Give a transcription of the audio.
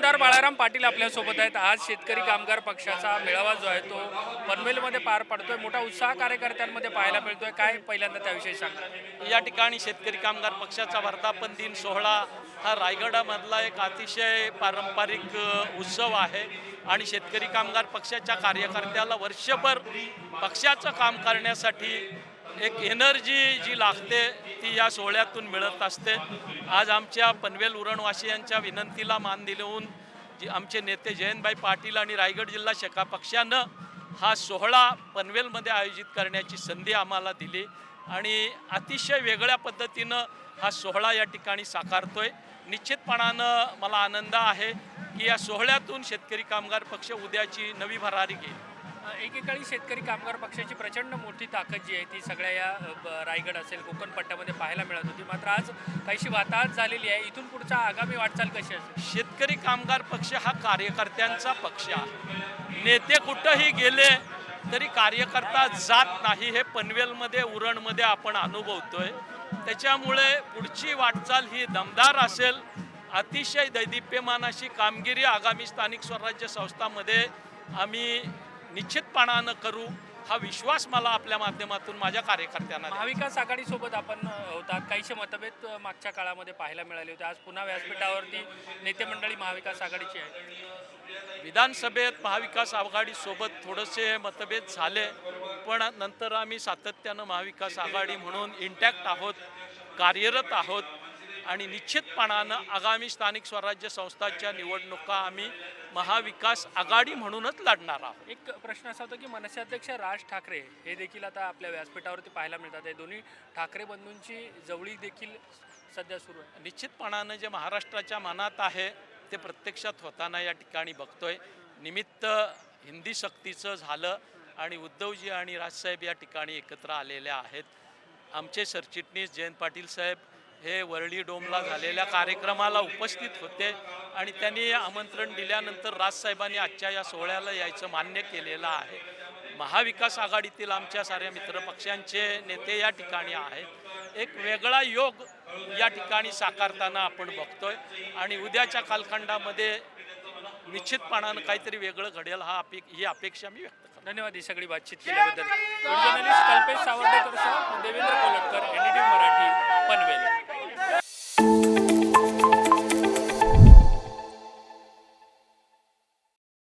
आमदार बाळाराम पाटील आपल्यासोबत आहेत। आज शेतकरी कामगार पक्षाचा मेळावा जो आहे तो पनवेलमध्ये पार पडतोय। मोठा उत्साह कार्यकर्त्यांमध्ये पाहायला मिळतोय। काय पहिल्यांदा त्याविषयी सांगा। या ठिकाणी शेतकरी कामगार पक्षाचा वर्धापन दिन सोहळा हा रायगडामधला एक अतिशय पारंपरिक उत्सव आहे आणि शेतकरी कामगार पक्षाच्या कार्यकर्त्याला वर्षभर पक्षाचं काम करण्यासाठी एक एनर्जी जी लागते ती या सोहळ्यातून मिळत असते। आज आमच्या पनवेल उरणवासियांच्या विनंतीला मान देऊन जी आमचे नेते जयंतभाई पाटील आणि रायगड जिल्हा शाखा पक्षानं हा सोहळा पनवेलमध्ये आयोजित करण्याची संधी आम्हाला दिली आणि अतिशय वेगळ्या पद्धतीनं हा सोहळा या ठिकाणी साकारतोय। निश्चितपणानं मला आनंद आहे की या सोहळ्यातून शेतकरी कामगार पक्ष उद्याची नवी भरारी घेईल। एकेकाळी शेतकरी कामगार पक्षाची प्रचंड मोठी ताकद जी आहे ती सगळ्या या रायगड असेल कोकण पट्ट्यामध्ये पाहायला मिळत होती। मात्र आज काहीशी वाताहत झालेली आहे। इथून पुढचा आगामी वाटचाल कशी असेल? शेतकरी कामगार पक्ष हा कार्यकर्त्यांचा पक्ष आहे। नेते कुठंही गेले तरी कार्यकर्ता जात नाही, हे पनवेलमध्ये उरणमध्ये आपण अनुभवतोय। त्याच्यामुळे पुढची वाटचाल ही दमदार असेल। अतिशय दैदिप्यमान अशी कामगिरी आगामी स्थानिक स्वराज्य संस्थांमध्ये आम्ही निश्चितपणानं करू हा विश्वास मला आपल्या माध्यमातून माझ्या कार्यकर्त्यांना। महाविकास आघाडीसोबत आपण होतात, काहीशे मतभेद मागच्या काळामध्ये पाहायला मिळाले होते। आज पुन्हा व्यासपीठावरती नेते मंडळी महाविकास आघाडीची आहे। विधानसभेत महाविकास आघाडीसोबत थोडेसे मतभेद झाले, पण नंतर आम्ही सातत्यानं महाविकास आघाडी म्हणून इंटॅक्ट आहोत, कार्यरत आहोत आणि निश्चितपणानं आगामी स्थानिक स्वराज्य संस्थांच्या निवडणुका आम्ही महाविकास आघाडी म्हणूनच लढणार आहोत। एक प्रश्न असा होता की मनसे अध्यक्ष राज ठाकरे हे देखील आता आपल्या व्यासपीठावरती पाहायला मिळतात। हे दोन्ही ठाकरे बंधूंची जवळी देखील सध्या सुरू आहे। निश्चितपणानं जे महाराष्ट्राच्या मनात आहे ते प्रत्यक्षात होताना या ठिकाणी बघतोय। निमित्त हिंदी सक्तीचं झालं आणि उद्धवजी आणि राजसाहेब या ठिकाणी एकत्र आलेले आहेत। आमचे सरचिटणीस जयंत पाटील साहेब हे वरळी डोमला झालेल्या कार्यक्रमाला उपस्थित होते आणि त्यांनी आमंत्रण दिल्यानंतर राजसाहेबांनी आजच्या या सोहळ्याला यायचं मान्य केलेलं आहे। महाविकास आघाडीतील आमच्या साऱ्या मित्रपक्षांचे नेते या ठिकाणी आहेत। एक वेगळा योग या ठिकाणी साकारताना आपण बघतोय आणि उद्याच्या कालखंडामध्ये निश्चितपणानं काहीतरी वेगळं घडेल ही अपेक्षा मी व्यक्त करतो। धन्यवाद ही सगळी बातचीत केल्याबद्दल। जर्नलिस्ट कल्पेश सावर्डेकरसह देवेंद्र कोलटकर, NDTV मराठी, पनवेल।